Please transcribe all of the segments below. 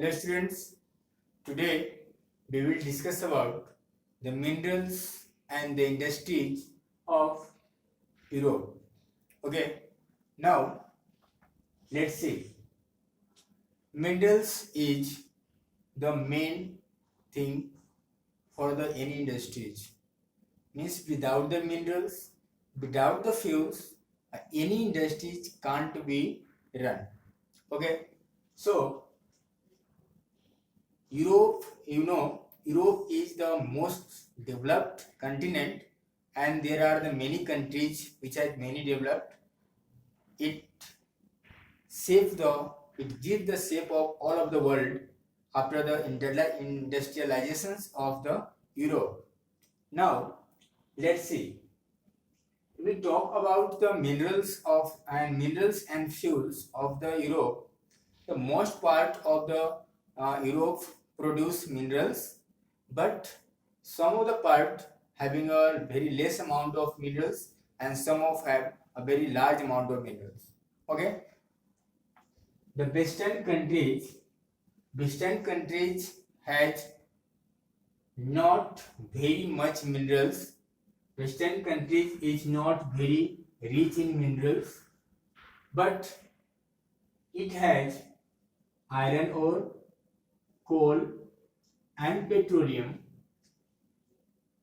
Hello students, today we will discuss about the minerals and the industries of Europe. Okay, now let's see. Minerals is the main thing for the any industries. Means without the minerals, without the fuels, any industries can't be run. Okay, so Europe is the most developed continent, and there are the many countries which are many developed. It shapes the it gives the shape of all of the world after the industrializations of the Europe. Now let's see. We talk about the minerals and fuels of the Europe. The most part of the Europe produce minerals, but some of the part having a very less amount of minerals, and some of have a very large amount of minerals. Okay, the Western countries has not very much minerals. Western countries is not very rich in minerals, but it has iron ore, coal, and petroleum.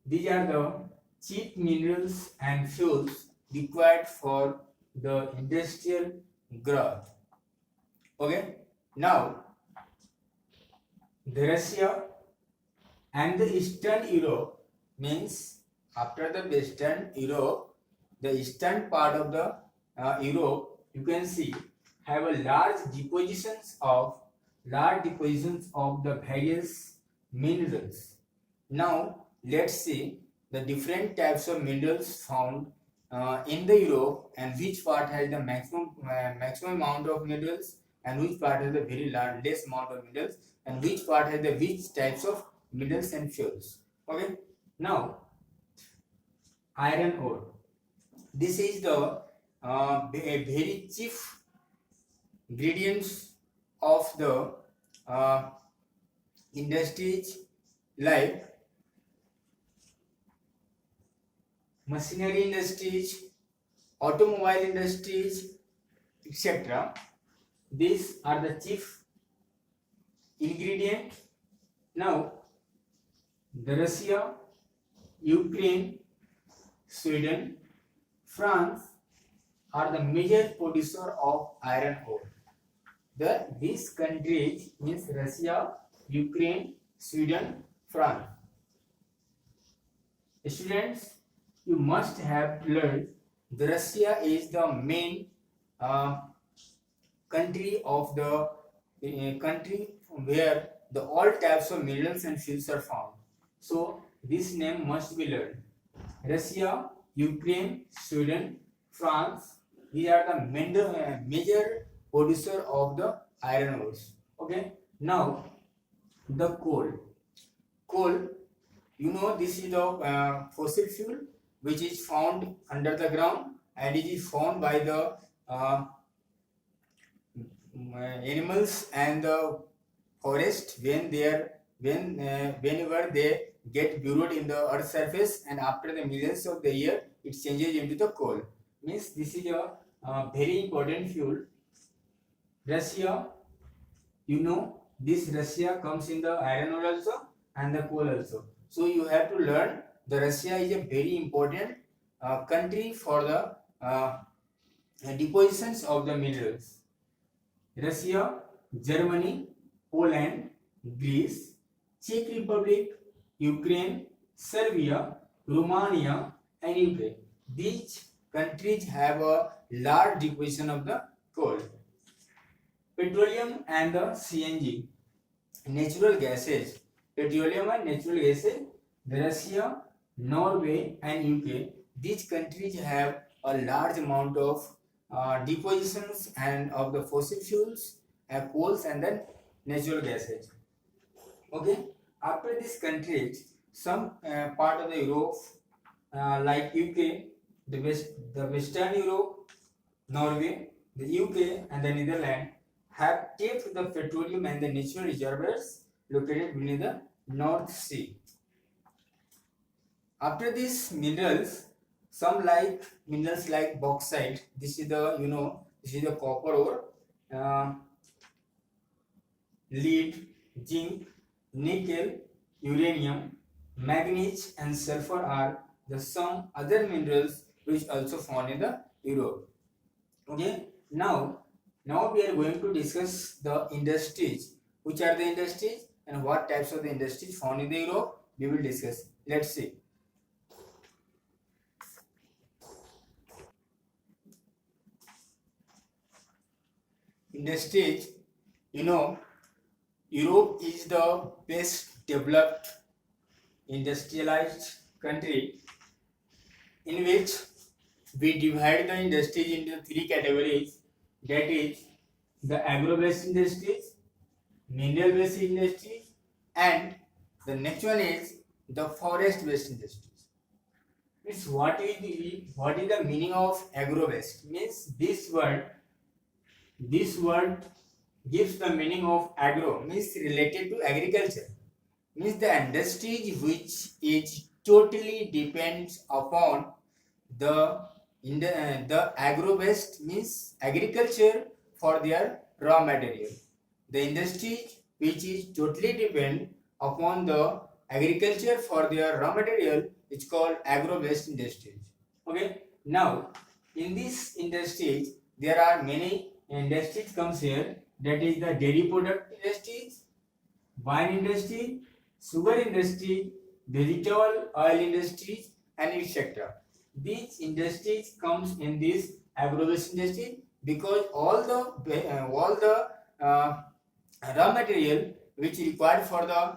These are the cheap minerals and fuels required for the industrial growth. Okay, now the Russia and the Eastern Europe means after the Western Europe, the eastern part of the Europe, you can see have a large depositions of the various minerals. Now let's see the different types of minerals found in the Europe, and which part has the maximum amount of minerals, and which part has the very less amount of minerals, and which part has the which types of minerals and fuels. Okay, now iron ore. This is the very chief ingredients of the uh, industries like machinery industries, automobile industries, etc. These are the chief ingredient. Now, the Russia, Ukraine, Sweden, France are the major producer of iron ore. These countries means Russia, Ukraine, Sweden, France. Students, you must have learned the Russia is the main country of the country where the all types of minerals and fuels are found. So this name must be learned. Russia, Ukraine, Sweden, France. These are the major producer of the iron ores. Okay. Now the coal. Coal, this is the fossil fuel which is found under the ground, and it is found by the animals and the forest whenever they get buried in the earth surface, and after the millions of the year it changes into the coal. Means this is a very important fuel. Russia, this Russia comes in the iron ore also and the coal also. So you have to learn the Russia is a very important country for the depositions of the minerals. Russia, Germany, Poland, Greece, Czech Republic, Ukraine, Serbia, Romania, and UK. These countries have a large deposition of the coal. Petroleum and the CNG, natural gases. Petroleum and natural gases, Russia, Norway, and UK. These countries have a large amount of depositions and of the fossil fuels, coals, and then natural gases. Okay, after these countries, some part of the Europe, like UK, the Western Europe, Norway, the UK, and the Netherlands have tapped the petroleum and the natural reservoirs located beneath the North Sea. After these minerals, some like minerals like bauxite. This is the this is the copper ore, uh, lead, zinc, nickel, uranium, manganese, and sulfur are the some other minerals which also found in the Europe. Okay, now we are going to discuss the industries. Which are the industries and what types of the industries found in the Europe? We will discuss. Let's see. Industries, you know, Europe is the best developed industrialized country in which we divide the industries into three categories, that is the agro-based industries, mineral-based industries, and the next one is the forest-based industries. Means what is the meaning of agro-based? Means this word gives the meaning of agro, means related to agriculture, means the industry which is totally depends upon the the agro-based, means agriculture for their raw material. The industry which is totally depend upon the agriculture for their raw material is called agro-based industries. Okay. Now in this industries there are many industries comes here, that is the dairy product industries, wine industry, sugar industry, vegetable oil industries, and etc. These industries comes in this agro-based industry because all the uh, raw material which required for the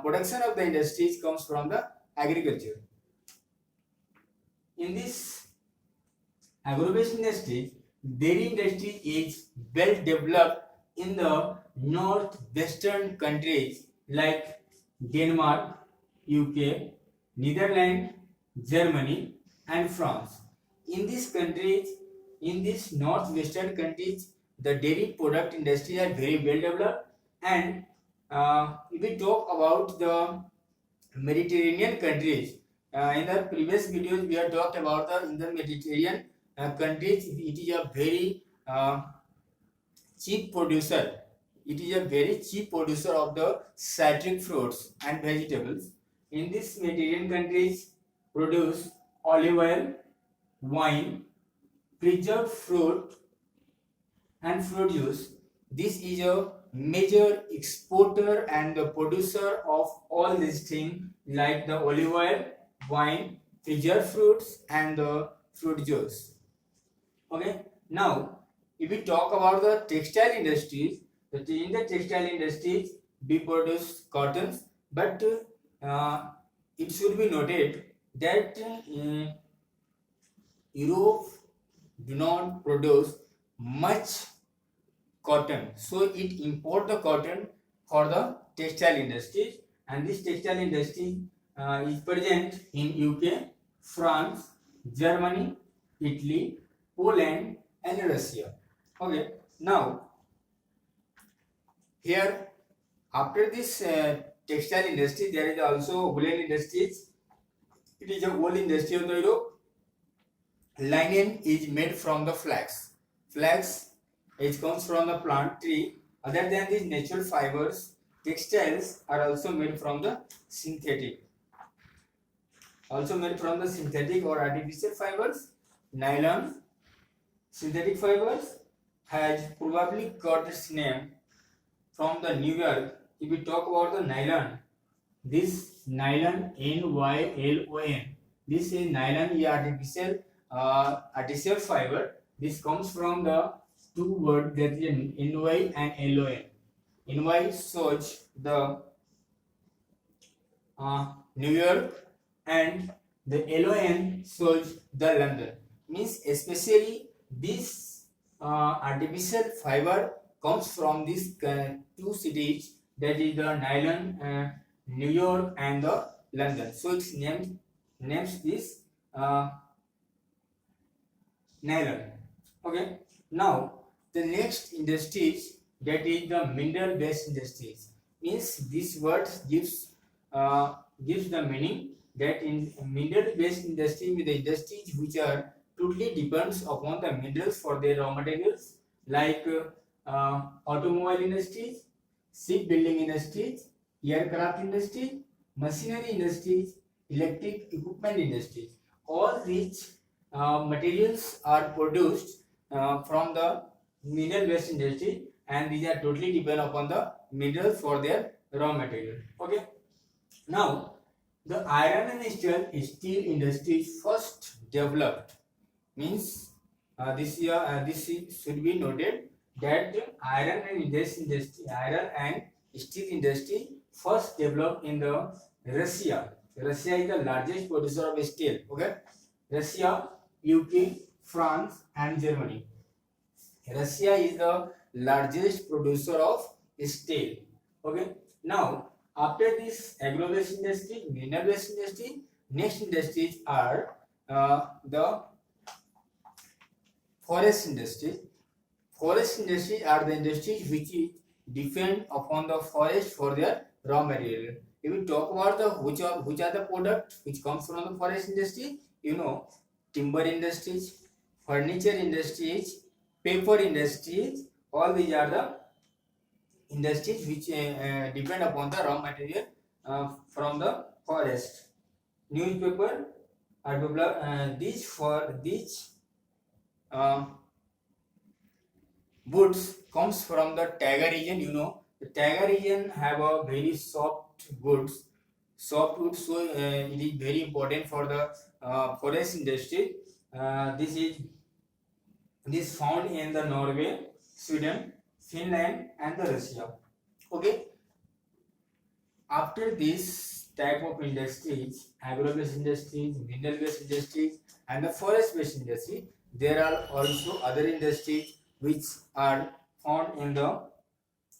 production of the industries comes from the agriculture. In this agro-based industry, dairy industry is well developed in the northwestern countries like Denmark, UK, Netherlands, Germany, and France. In these countries, in these northwestern countries, the dairy product industry are very well developed. And if we talk about the Mediterranean countries, in the previous videos we have talked about the in the Mediterranean countries. It is a very cheap producer. It is a very cheap producer of the citric fruits and vegetables. In this Mediterranean countries produce olive oil, wine, preserved fruit, and fruit juice. This is a major exporter and the producer of all these things like the olive oil, wine, preserved fruits, and the fruit juice. Okay. Now, if we talk about the textile industries, in the textile industries we produce cottons, but it should be noted that Europe do not produce much cotton, so it import the cotton for the textile industries, and this textile industry is present in UK, France, Germany, Italy, Poland, and Russia. Okay. Now here after this textile industry there is also woolen industries. It is a wool industry of the Europe. Linen is made from the flax. Flax, it comes from the plant tree. Other than these natural fibers, textiles are also made from the synthetic. Also made from the synthetic or artificial fibers. Nylon, synthetic fibers, has probably got its name from the New York. If we talk about the nylon, this nylon, NYLON, this is nylon is artificial fiber. This comes from the two words, that is NY and LON. NY shows the New York, and the LON shows the London. Means especially this artificial fiber comes from these two cities, that is the nylon, New York and the London. So it's names this nylon. Okay. Now the next industries that is the mineral based industries. Means this word gives the meaning that in mineral based industry with the industries which are totally depends upon the minerals for their raw materials, like automobile industries, shipbuilding industries, aircraft industries, machinery industries, electric equipment industries. All these materials are produced from the mineral based industry, and these are totally depend upon the minerals for their raw material. Okay. Now, the iron and steel industry first developed. Means should be noted that iron and steel industry first developed in the Russia. Russia is the largest producer of steel. Okay, Russia, UK, France, and Germany. Russia is the largest producer of steel. Okay. Now, after this agro-based industry, mineral-based industry, next industries are the forest industry. Forest industries are the industries which depend upon the forest for their raw material. If we talk about the which are the products which comes from the forest industry, you know, timber industries, furniture industries, paper industries. All these are the industries which depend upon the raw material from the forest. Newspaper are developed. These uh, woods comes from the Taiga region. You know, the Taiga region have a very soft woods. Soft wood, so it is very important for the forest industry. This found in the Norway, Sweden, Finland, and the Russia. Okay. After this type of industries, agro-based industries, mineral-based industries, and the forest-based industry, there are also other industries which are found in the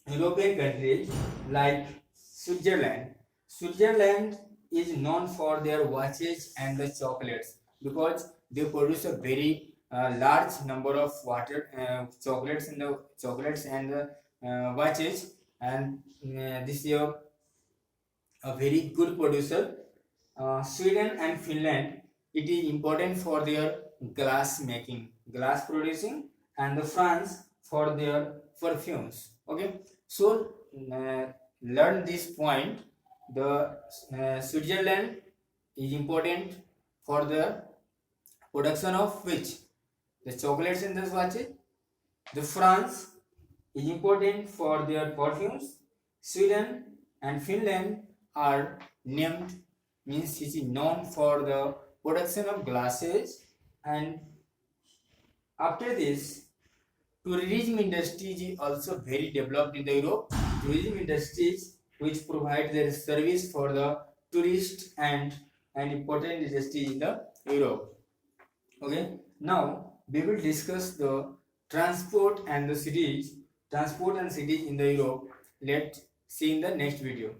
European countries like Switzerland. Switzerland is known for their watches and the chocolates because they produce a very large number of chocolates and the watches, and this is a very good producer. Sweden and Finland, it is important for their glass making, glass producing, and the France for their perfumes. Okay, so learn this point. The Switzerland is important for the production of which the chocolates and the watches. The France is important for their perfumes. Sweden and Finland are named, means it is known for the production of glasses. And after this, tourism industry is also very developed in the Europe. Tourism industries which provide their service for the tourists and an important industry in the Europe. Okay, now we will discuss the transport and cities in the Europe. Let's see in the next video.